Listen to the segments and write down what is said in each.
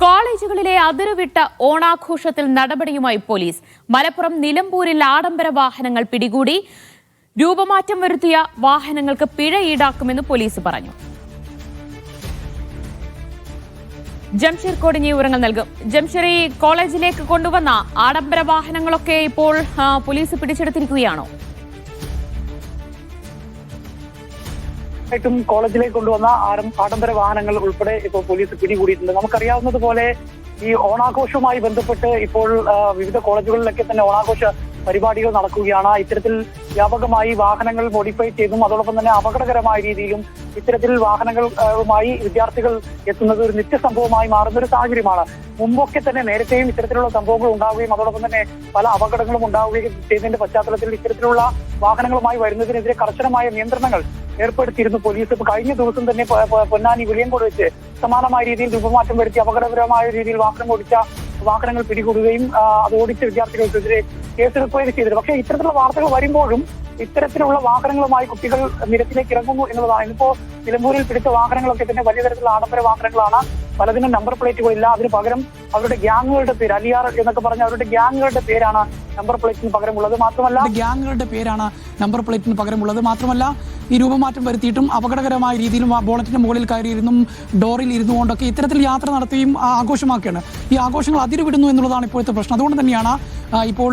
കോളേജുകളിലെ അതിരുവിട്ട ഓണാഘോഷത്തിൽ നടപടിയുമായി പോലീസ്. മലപ്പുറം നിലമ്പൂരിൽ ആഡംബര വാഹനങ്ങൾ പിടികൂടി. രൂപമാറ്റം വരുത്തിയ വാഹനങ്ങൾക്ക് പിഴ ഈടാക്കുമെന്ന് പോലീസ് പറഞ്ഞു. ജംഷീർ കോടിഞ്ഞി വിവരങ്ങൾ നൽകും. ജംഷീർ, ഈ കോളേജിലേക്ക് കൊണ്ടുവന്ന ആഡംബര വാഹനങ്ങളൊക്കെ ഇപ്പോൾ പോലീസ് പിടിച്ചെടുത്തിരിക്കുകയാണോ? കോളേജിലേക്ക് കൊണ്ടുവന്ന ആഡംബര വാഹനങ്ങൾ ഉൾപ്പെടെ ഇപ്പോൾ പോലീസ് പിടികൂടിയിട്ടുണ്ട്. നമുക്കറിയാവുന്നതുപോലെ ഈ ഓണാഘോഷവുമായി ബന്ധപ്പെട്ട് ഇപ്പോൾ വിവിധ കോളേജുകളിലൊക്കെ തന്നെ ഓണാഘോഷ പരിപാടികൾ നടക്കുകയാണ്. ഇത്തരത്തിൽ വ്യാപകമായി വാഹനങ്ങൾ മോഡിഫൈ ചെയ്തും അതോടൊപ്പം തന്നെ അപകടകരമായ രീതിയിലും ഇത്തരത്തിൽ വാഹനങ്ങളുമായി വിദ്യാർത്ഥികൾ എത്തുന്നത് ഒരു നിത്യസംഭവമായി മാറുന്ന ഒരു സാഹചര്യമാണ്. മുമ്പൊക്കെ തന്നെ നേരത്തെയും ഇത്തരത്തിലുള്ള സംഭവങ്ങൾ ഉണ്ടാവുകയും അതോടൊപ്പം തന്നെ പല അപകടങ്ങളും ഉണ്ടാവുകയും ചെയ്തതിന്റെ പശ്ചാത്തലത്തിൽ ഇത്തരത്തിലുള്ള വാഹനങ്ങളുമായി വരുന്നതിനെതിരെ കർശനമായ നിയന്ത്രണങ്ങൾ ഏർപ്പെടുത്തിയിരുന്നു പോലീസ്. കഴിഞ്ഞ ദിവസം തന്നെ പൊന്നാനി വിളിയങ്കോട് വെച്ച് സമാനമായ രീതിയിൽ രൂപമാറ്റം വരുത്തി അപകടകരമായ രീതിയിൽ വാഹനം ഓടിച്ച വാഹനങ്ങൾ പിടികൂടുകയും അത് ഓടിച്ച വിദ്യാർത്ഥികൾക്കെതിരെ കേസെടുക്കുകയും ചെയ്തത്. പക്ഷേ ഇത്തരത്തിലുള്ള വാർത്തകൾ വരുമ്പോഴും ഇത്തരത്തിലുള്ള വാഹനങ്ങളുമായി കുട്ടികൾ നിരത്തിലേക്ക് ഇറങ്ങുന്നു എന്നുള്ളതാണ്. ഇന്നിപ്പോ നിലമ്പൂരിൽ പിടിച്ച വാഹനങ്ങളൊക്കെ തന്നെ വലിയ തരത്തിലുള്ള ആഡംബര വാഹനങ്ങളാണ്. പലതിനും നമ്പർ പ്ലേറ്റുകളില്ല. അതിന് പകരം അവരുടെ ഗ്യാങ്ങുകളുടെ പേര്, അലിയാർ എന്നൊക്കെ പറഞ്ഞ അവരുടെ ഗ്യാങ്ങുകളുടെ പേരാണ് നമ്പർ പ്ലേറ്റിന് പകരമുള്ളത്. മാത്രമല്ല ഈ രൂപമാറ്റം വരുത്തിയിട്ടും അപകടകരമായ രീതിയിലും ബോണറ്റിന്റെ മുകളിൽ കയറിയിരുന്നും ഡോറിൽ ഇരുന്നുകൊണ്ടൊക്കെ ഇത്തരത്തിൽ യാത്ര നടത്തുകയും ആഘോഷമാക്കുകയാണ്. ഈ ആഘോഷങ്ങൾ അതിരുവിടുന്നു എന്നുള്ളതാണ് ഇപ്പോഴത്തെ പ്രശ്നം. അതുകൊണ്ട് തന്നെയാണ് ഇപ്പോൾ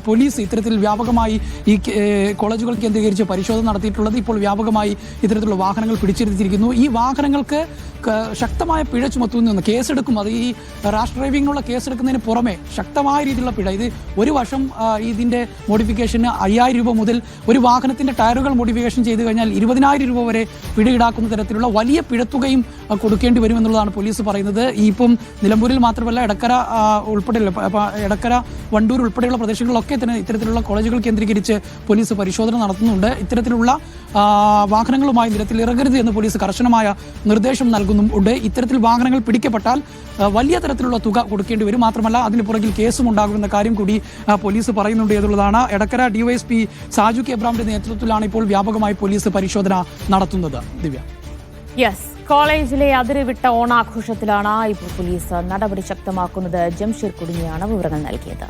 പോലീസ് ഇത്തരത്തിൽ വ്യാപകമായി ഈ കോളേജുകൾ കേന്ദ്രീകരിച്ച് പരിശോധന നടത്തിയിട്ടുള്ളത്. ഇപ്പോൾ വ്യാപകമായി ഇത്തരത്തിലുള്ള വാഹനങ്ങൾ പിടിച്ചെടുത്തിരിക്കുന്നു. ഈ വാഹനങ്ങൾക്ക് ശക്തമായ പിഴ ചുമത്തുന്ന കേസെടുക്കും. അത് ഈ റാഷ് ഡ്രൈവിങ്ങിനുള്ള കേസെടുക്കുന്നതിന് പുറമെ ശക്തമായ രീതിയിലുള്ള പിഴ. ഇത് ഒരു വർഷം ഇതിന്റെ മോഡിഫിക്കേഷന് 5000 രൂപ മുതൽ ഒരു വാഹനത്തിന്റെ ടയറുകൾ മോഡിഫിക്കേഷൻ ചെയ്തു കഴിഞ്ഞാൽ 20,000 രൂപ വരെ പിഴ ഈടാക്കുന്ന തരത്തിലുള്ള വലിയ പിഴത്തുകയും കൊടുക്കേണ്ടി വരുമെന്നുള്ളതാണ് പോലീസ് പറയുന്നത്. ഇപ്പം നിലമ്പൂരിൽ മാത്രമല്ല എടക്കര വണ്ടൂർ ഉൾപ്പെടെയുള്ള പ്രദേശങ്ങളിലൊക്കെ തന്നെ ഇത്തരത്തിലുള്ള കോളേജുകൾ കേന്ദ്രീകരിച്ച് പോലീസ് പരിശോധന നടത്തുന്നുണ്ട്. ഇത്തരത്തിലുള്ള വാഹനങ്ങളുമായി നിരത്തിൽ ഇറങ്ങരുത് എന്ന് പോലീസ് കർശനമായ നിർദ്ദേശം നൽകുന്നുണ്ട്. ഇത്തരത്തിൽ വാഹനങ്ങൾ പിടിക്കപ്പെട്ടാൽ വലിയ തരത്തിലുള്ള തുക കൊടുക്കേണ്ടി വരും. മാത്രമല്ല അതിന് പുറകിൽ കേസും ഉണ്ടാകുമെന്ന കാര്യം കൂടി പോലീസ് പറയുന്നുണ്ട് എന്നുള്ളതാണ്. എടക്കര ഡിവൈഎസ്പി സാജു കെ എബ്രാമിന്റെ നേതൃത്വത്തിലാണ് ഇപ്പോൾ വ്യാപകമായി പോലീസ് പരിശോധന നടത്തുന്നത്. ദിവ്യ, കോളേജിലെ അതിരുവിട്ട ഓണാഘോഷത്തിലാണ് ഇപ്പോൾ പോലീസ് നടപടി ശക്തമാക്കുന്നത്. ജംഷീർ കുടുങ്ങിയാണ് വിവരങ്ങൾ നൽകിയത്.